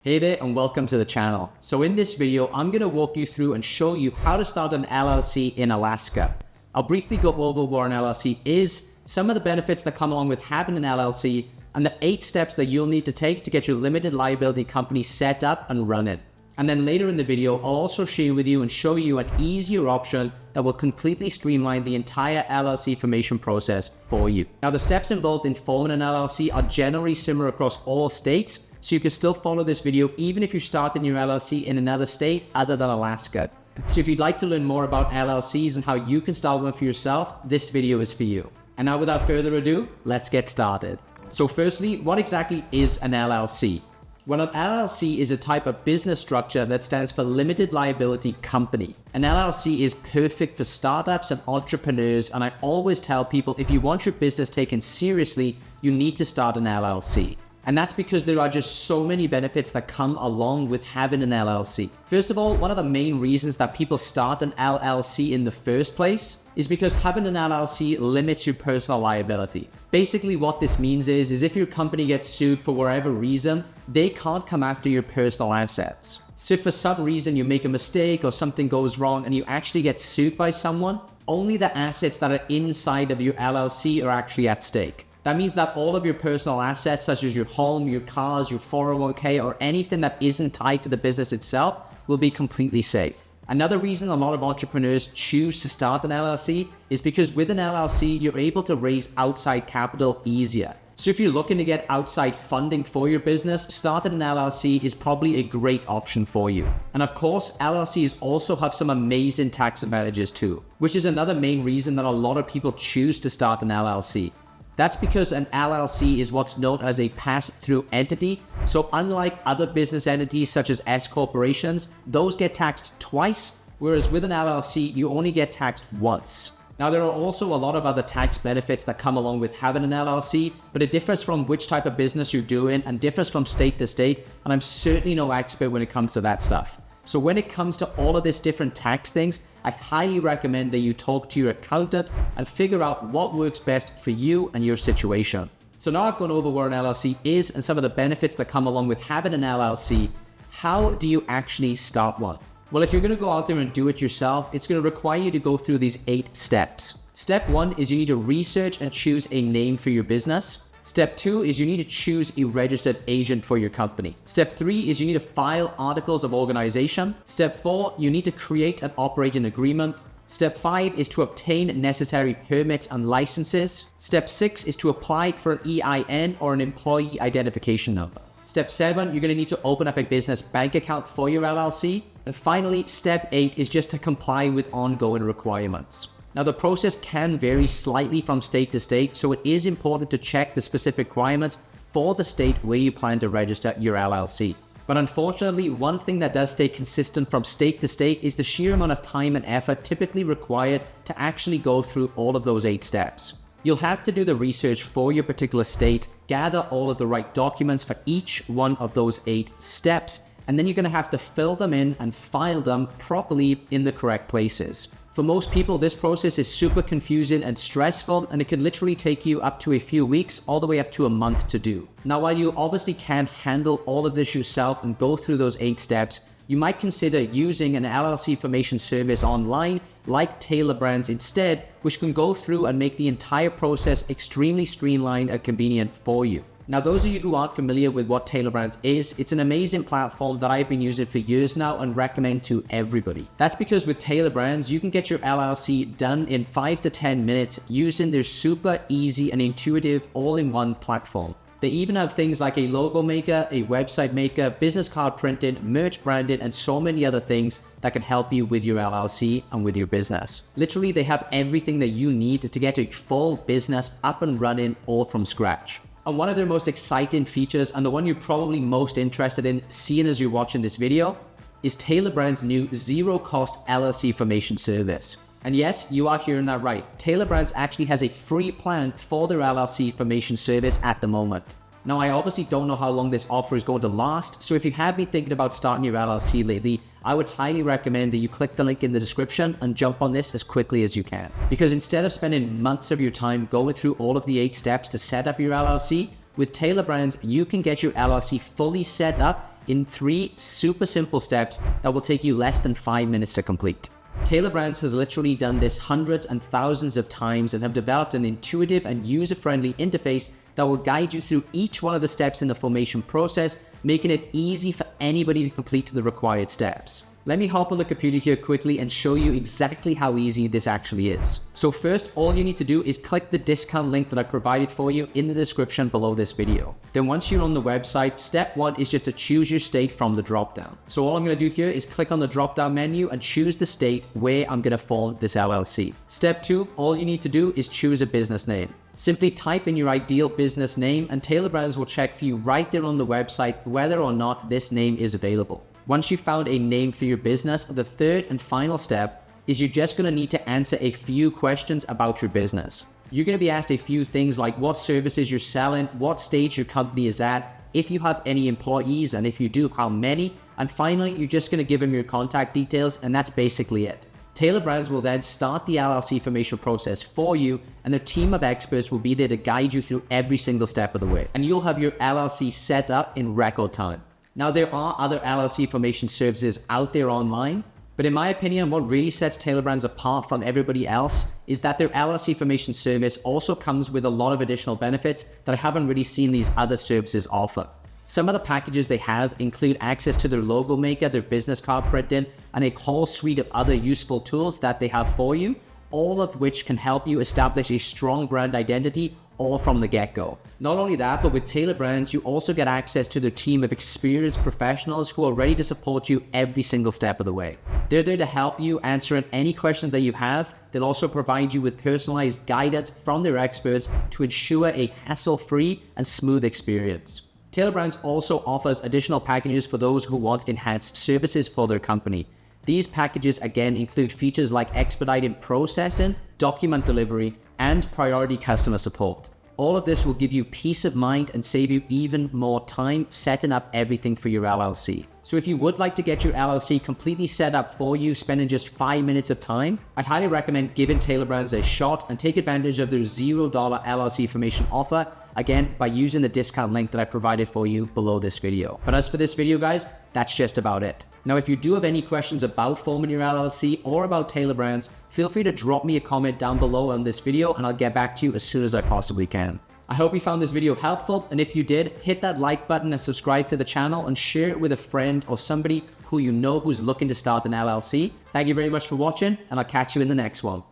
Hey there and welcome to the channel. So in this video, I'm going to walk you through and show you how to start an LLC in Alaska. I'll briefly go over what an LLC is, some of the benefits that come along with having an LLC, and the 8 steps that you'll need to take to get your limited liability company set up and running. And then later in the video, I'll also share with you and show you an easier option that will completely streamline the entire LLC formation process for you. Now, the steps involved in forming an LLC are generally similar across all states, so you can still follow this video even if you're starting your LLC in another state other than Alaska. So if you'd like to learn more about LLCs and how you can start one for yourself, this video is for you. And now without further ado, let's get started. So firstly, what exactly is an LLC? Well, an LLC is a type of business structure that stands for Limited Liability Company. An LLC is perfect for startups and entrepreneurs, and I always tell people if you want your business taken seriously, you need to start an LLC. And that's because there are just so many benefits that come along with having an LLC. First of all, one of the main reasons that people start an LLC in the first place is because having an LLC limits your personal liability. Basically what this means is if your company gets sued for whatever reason, they can't come after your personal assets. So if for some reason you make a mistake or something goes wrong and you actually get sued by someone, only the assets that are inside of your LLC are actually at stake. That means that all of your personal assets, such as your home, your cars, your 401k, or anything that isn't tied to the business itself, will be completely safe. Another reason a lot of entrepreneurs choose to start an LLC is because with an LLC, you're able to raise outside capital easier. So if you're looking to get outside funding for your business, starting an LLC is probably a great option for you. And of course, LLCs also have some amazing tax advantages too, which is another main reason that a lot of people choose to start an LLC. That's because an LLC is what's known as a pass-through entity. So unlike other business entities such as S corporations, those get taxed twice, whereas with an LLC, you only get taxed once. Now, there are also a lot of other tax benefits that come along with having an LLC, but it differs from which type of business you're doing and differs from state to state, and I'm certainly no expert when it comes to that stuff. So when it comes to all of these different tax things, I highly recommend that you talk to your accountant and figure out what works best for you and your situation. So now I've gone over what an LLC is and some of the benefits that come along with having an LLC. How do you actually start one? Well, if you're going to go out there and do it yourself, it's going to require you to go through these 8 steps. Step 1 is you need to research and choose a name for your business. Step 2 is you need to choose a registered agent for your company. Step 3 is you need to file articles of organization. Step 4, you need to create an operating agreement. Step 5 is to obtain necessary permits and licenses. Step 6 is to apply for an EIN or an employee identification number. Step 7, you're going to need to open up a business bank account for your LLC. And finally, step 8 is just to comply with ongoing requirements. Now, the process can vary slightly from state to state, so it is important to check the specific requirements for the state where you plan to register your LLC. But unfortunately, one thing that does stay consistent from state to state is the sheer amount of time and effort typically required to actually go through all of those 8 steps. You'll have to do the research for your particular state, gather all of the right documents for each one of those 8 steps, and then you're going to have to fill them in and file them properly in the correct places. For most people, this process is super confusing and stressful, and it can literally take you up to a few weeks, all the way up to a month to do. Now, while you obviously can't handle all of this yourself and go through those 8 steps, you might consider using an LLC formation service online like Tailor Brands instead, which can go through and make the entire process extremely streamlined and convenient for you. Now, those of you who aren't familiar with what Tailor Brands is, it's an amazing platform that I've been using for years now and recommend to everybody. That's because with Tailor Brands, you can get your LLC done in 5 to 10 minutes using their super easy and intuitive all-in-one platform. They even have things like a logo maker, a website maker, business card printing, merch branding, and so many other things that can help you with your LLC and with your business. Literally, they have everything that you need to get a full business up and running all from scratch. And one of their most exciting features, and the one you're probably most interested in seeing as you're watching this video, is Tailor Brands' new zero-cost LLC formation service. And yes, you are hearing that right. Tailor Brands actually has a free plan for their LLC formation service at the moment. Now, I obviously don't know how long this offer is going to last, so if you have been thinking about starting your LLC lately, I would highly recommend that you click the link in the description and jump on this as quickly as you can. Because instead of spending months of your time going through all of the 8 steps to set up your LLC, with Tailor Brands, you can get your LLC fully set up in 3 super simple steps that will take you less than 5 minutes to complete. Tailor Brands has literally done this hundreds and thousands of times and have developed an intuitive and user-friendly interface that will guide you through each one of the steps in the formation process, making it easy for anybody to complete the required steps. Let me hop on the computer here quickly and show you exactly how easy this actually is. So first, all you need to do is click the discount link that I provided for you in the description below this video. Then once you're on the website, step 1 is just to choose your state from the dropdown. So all I'm going to do here is click on the dropdown menu and choose the state where I'm going to form this LLC. Step 2, all you need to do is choose a business name. Simply type in your ideal business name and Tailor Brands will check for you right there on the website whether or not this name is available. Once you've found a name for your business, the third and final step is you're just going to need to answer a few questions about your business. You're going to be asked a few things like what services you're selling, what stage your company is at, if you have any employees, and if you do, how many, and finally, you're just going to give them your contact details, and that's basically it. Tailor Brands will then start the LLC formation process for you, and a team of experts will be there to guide you through every single step of the way, and you'll have your LLC set up in record time. Now, there are other LLC formation services out there online, but in my opinion, what really sets Tailor Brands apart from everybody else is that their LLC formation service also comes with a lot of additional benefits that I haven't really seen these other services offer. Some of the packages they have include access to their logo maker, their business card printing, and a whole suite of other useful tools that they have for you, all of which can help you establish a strong brand identity all from the get-go. Not only that, but with Tailor Brands, you also get access to their team of experienced professionals who are ready to support you every single step of the way. They're there to help you answer any questions that you have. They'll also provide you with personalized guidance from their experts to ensure a hassle-free and smooth experience. Tailor Brands also offers additional packages for those who want enhanced services for their company. These packages again include features like expedited processing, document delivery, and priority customer support. All of this will give you peace of mind and save you even more time setting up everything for your LLC. So if you would like to get your LLC completely set up for you, spending just 5 minutes of time, I'd highly recommend giving Tailor Brands a shot and take advantage of their $0 LLC formation offer, again, by using the discount link that I provided for you below this video. But as for this video, guys, that's just about it. Now, if you do have any questions about forming your LLC or about Tailor Brands, feel free to drop me a comment down below on this video and I'll get back to you as soon as I possibly can. I hope you found this video helpful, and if you did, hit that like button and subscribe to the channel and share it with a friend or somebody who you know who's looking to start an LLC. Thank you very much for watching, and I'll catch you in the next one.